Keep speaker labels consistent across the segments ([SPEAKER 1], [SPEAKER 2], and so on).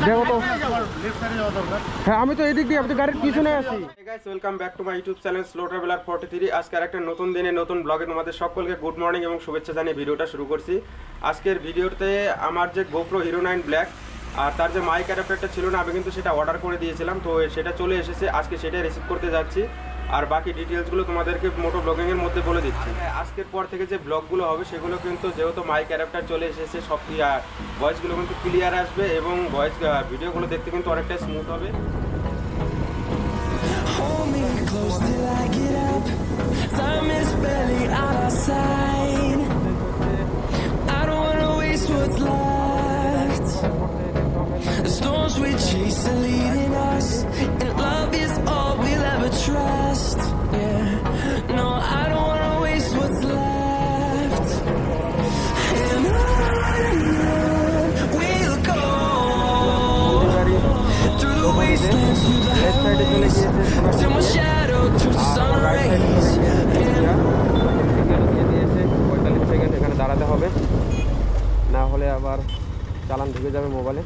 [SPEAKER 1] দেখো তো, হ্যাঁ আমি তো এদিক দিয়ে আপনি গাড়ির পিছনে আছি।
[SPEAKER 2] Welcome back to my YouTube channel slow traveller 43। আজকে আরেকটা নতুন দিনে নতুন ব্লগে তোমাদের সকলকে গুড মর্নিং এবং শুভেচ্ছা জানিয়ে ভিডিওটা শুরু করছি। আজকের ভিডিওতে আমার যে গোপ্রো হিরো 9 ব্ল্যাক আর তার যে মাইক অ্যাডাপ্টারটা ছিল না, আমি কিন্তু সেটা অর্ডার করে দিয়েছিলাম, তো সেটা চলে এসেছে। আজকে সেটাই রিসিভ করতে যাচ্ছি আর বাকি ডিটেলসগুলো তোমাদেরকে মোটো ব্লগিংয়ের মধ্যে বলে দিচ্ছি। আজকের পর থেকে যে ব্লগগুলো হবে সেগুলো কিন্তু যেহেতু মাইক অ্যাডাপ্টার চলে এসেছে, সব ভয়েসগুলো কিন্তু ক্লিয়ার আসবে এবং ভয়েস ভিডিওগুলো দেখতে কিন্তু অনেকটা স্মুথ হবে।
[SPEAKER 3] Hold me close till I get up. Time is barely on our side. I don't wanna waste what's left. The storms we chase are leading us, and love is all we'll ever trust. Yeah, no, I don't wanna waste what's left. And on we'll go through the wastelands, through the highways, till my shadow turns to sun rays.
[SPEAKER 1] 45 second এখানে দাঁড়াতে হবে, না হলে আবার চালান ঢুকে যাবে মোবাইলে।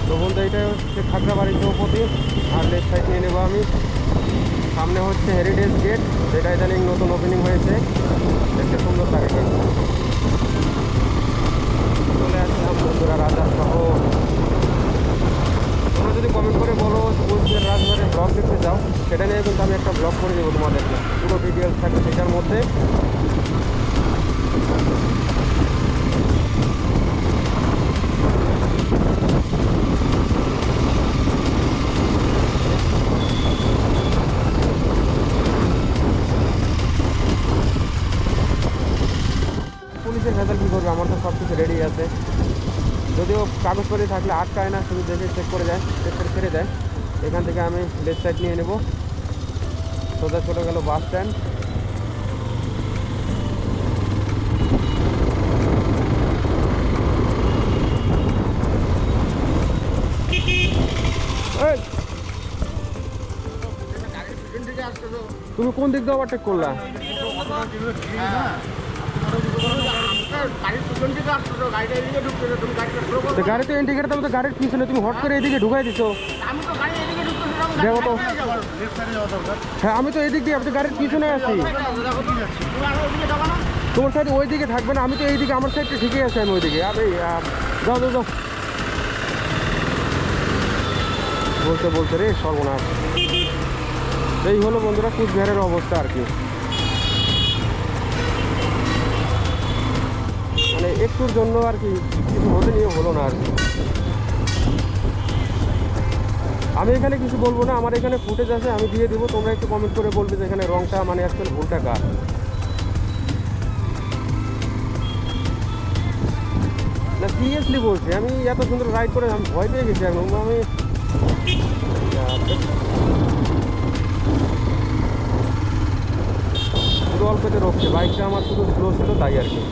[SPEAKER 1] তো বলতে এইটা হচ্ছে খাগড়াবাড়ি চৌপতি, আর লেফট সাইড নিয়ে নেবো আমি। সামনে হচ্ছে হেরিটেজ গেট, যেটা ইদানিং নতুন ওপেনিং হয়েছে, দেখতে সুন্দর লাগে। চলে আসলাম বন্ধুরা রাজার শহর। তোমরা যদি কমেন্ট করে বলো কোচবিহার রাজবাড়ির ব্লগ দেখতে চাও, সেটা নিয়ে কিন্তু আমি একটা ব্লগ করে দেবো তোমাদেরকে, পুরো ডিটেলস থাকবে সেটার মধ্যে। পুলিশের ভেতর কী করবে, আমার তো সব কিছু রেডি আছে। যদিও কাগজপত্র থাকলে আটকায় না, শুধু দেখে চেক করে দেয়, চেক করে ছেড়ে দেয়। এখান থেকে আমি লেফট সাইড নিয়ে নেব, সোজা চলে গেল বাস স্ট্যান্ড। তুমি কোন দিক দিয়ে ওভারটেক করলা? গাড়িতে ইন্ডিকেটার তো গাড়ির পিছনে, তুমি হট করে এদিকে ঢুকাই দিছো। দেখো তো, হ্যাঁ আমি তো এদিক দিয়ে আপনি গাড়ির পিছনে আছি। তোমার সাইড ওই দিকে থাকবে না, আমি তো এইদিকে, আমার সাইডটা ঠিকই আছে, আমি ওইদিকে। আরে যাও যাও যাও, বলতে বলতে রে সর্বনাশ। এই হলো বন্ধুরা কুচবিহারের অবস্থা আর কি। মানে একটুর জন্য আর কি কিছু হতে নিয়ে হলো না আর কি। আমি এখানে কিছু বলবো না, আমার এখানে ফুটেজ আছে, আমি দিয়ে দেবো। তোমরা একটু কমেন্ট করে বলবে যে এখানে রংটা মানে অ্যাকচুয়াল ভুলটা কার। না সিরিয়াসলি বলছি, আমি এত সুন্দর রাইড করে আমি ভয় পেয়ে গেছি এখন। আমি শুধু অল্পতে রোখছে, বাইকটা আমার শুধু স্লো ছিল তাই আর কি।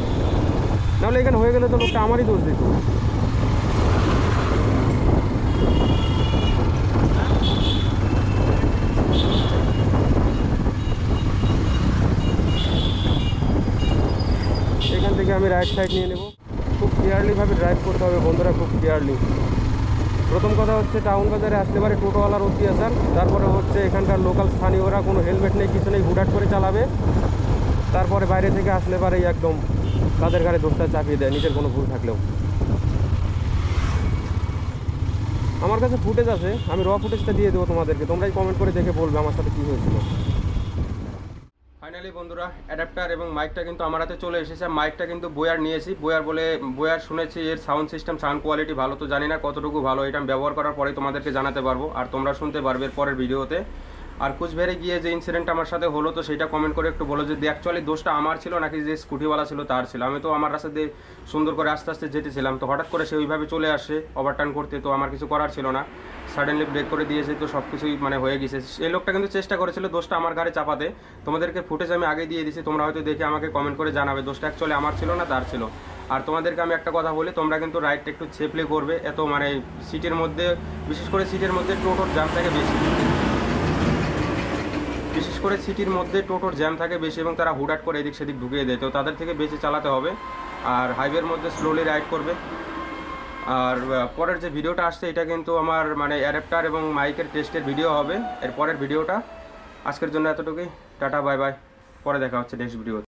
[SPEAKER 1] নাহলে এখানে হয়ে গেলে তো লোকটা আমারই দোষ দিত। এখান থেকে আমি রাইট সাইড নিয়ে নেব। খুব কেয়ারলিভাবে ড্রাইভ করতে হবে বন্ধুরা, খুব কেয়ারলি। প্রথম কথা হচ্ছে টাউন বাজারে আসতে পারে টোটোওয়ালার অত্যাচার, তারপরে হচ্ছে এখানকার লোকাল স্থানীয়রা কোনো হেলমেট নেই, কিছু নেই, হুটহাট করে চালাবে। তারপরে বাইরে থেকে আসলে পারেই একদম তাদের ঘাড়ে দোষটা চাপিয়ে দেয়, নিজের কোনো ভুল থাকলেও। আমার কাছে ফুটেজ আছে, আমি র ফুটেজটা দিয়ে দেবো তোমাদেরকে, তোমরাই কমেন্ট করে দেখে বলবে আমার সাথে কী হয়েছিল। ফাইনালি বন্ধুরা অ্যাডাপ্টার এবং মাইকটা কিন্তু আমার হাতে চলে এসেছে। মাইকটা কিন্তু বোয়ার নিয়েছি, বোয়ার শুনেছি এর সাউন্ড সিস্টেম, সাউন্ড কোয়ালিটি ভালো, তো জানি না কতটুকু ভালো, এটা আমি ব্যবহার করার পরেই তোমাদেরকে জানাতে পারবো আর তোমরা শুনতে পারবে এর পরের ভিডিওতে। আর কুচবিহারে গিয়ে যে ইনসিডেন্ট আমার সাথে হলো, তো সেটা কমেন্ট করে একটু বলো যে অ্যাকচুয়ালি দোষটা আমার ছিল নাকি যে স্কুটিওয়ালা ছিল তার ছিল। আমি তো আমার রাস্তা দিয়ে সুন্দর করে আস্তে আস্তে যেতেছিলাম, তো হঠাৎ করে সে ওইভাবে চলে আসে ওভারটার্ন করতে, তো আমার কিছু করার ছিল না, সাডেনলি ব্রেক করে দিয়েছে, তো সব কিছুই মানে হয়ে গেছে। এই লোকটা কিন্তু চেষ্টা করেছিল দোষটা আমার ঘাড়ে চাপাতে। তোমাদেরকে ফুটেজ আমি আগে দিয়ে দিয়েছি, তোমরা হয়তো দেখে আমাকে কমেন্ট করে জানাবে দোষটা অ্যাকচুয়ালি আমার ছিল না তার ছিল। আর তোমাদেরকে আমি একটা কথা বলি, তোমরা কিন্তু রাইডটা একটু সেফলি করবে। এত মানে সিটের মধ্যে, বিশেষ করে সিটের মধ্যে টোটোর জ্যাম থাকে বেশি, বিশেষ করে সিটির মধ্যে টোটোর জ্যাম থাকে বেশি এবং তারা হুটহাট করে এদিক সেদিক ঢুকিয়ে দেয়, তো তাদের থেকে বেশি চালাতে হবে। আর হাইওয়ের মধ্যে স্লোলি রাইড করবে। আর পরের যে ভিডিওটা আসছে এটা কিন্তু আমার মানে অ্যাডাপ্টার এবং মাইকের টেস্টের ভিডিও হবে, এর পরের ভিডিওটা। আজকের জন্য এতটুকুই, টাটা বাই বাই, পরে দেখা হচ্ছে নেক্সট ভিডিও।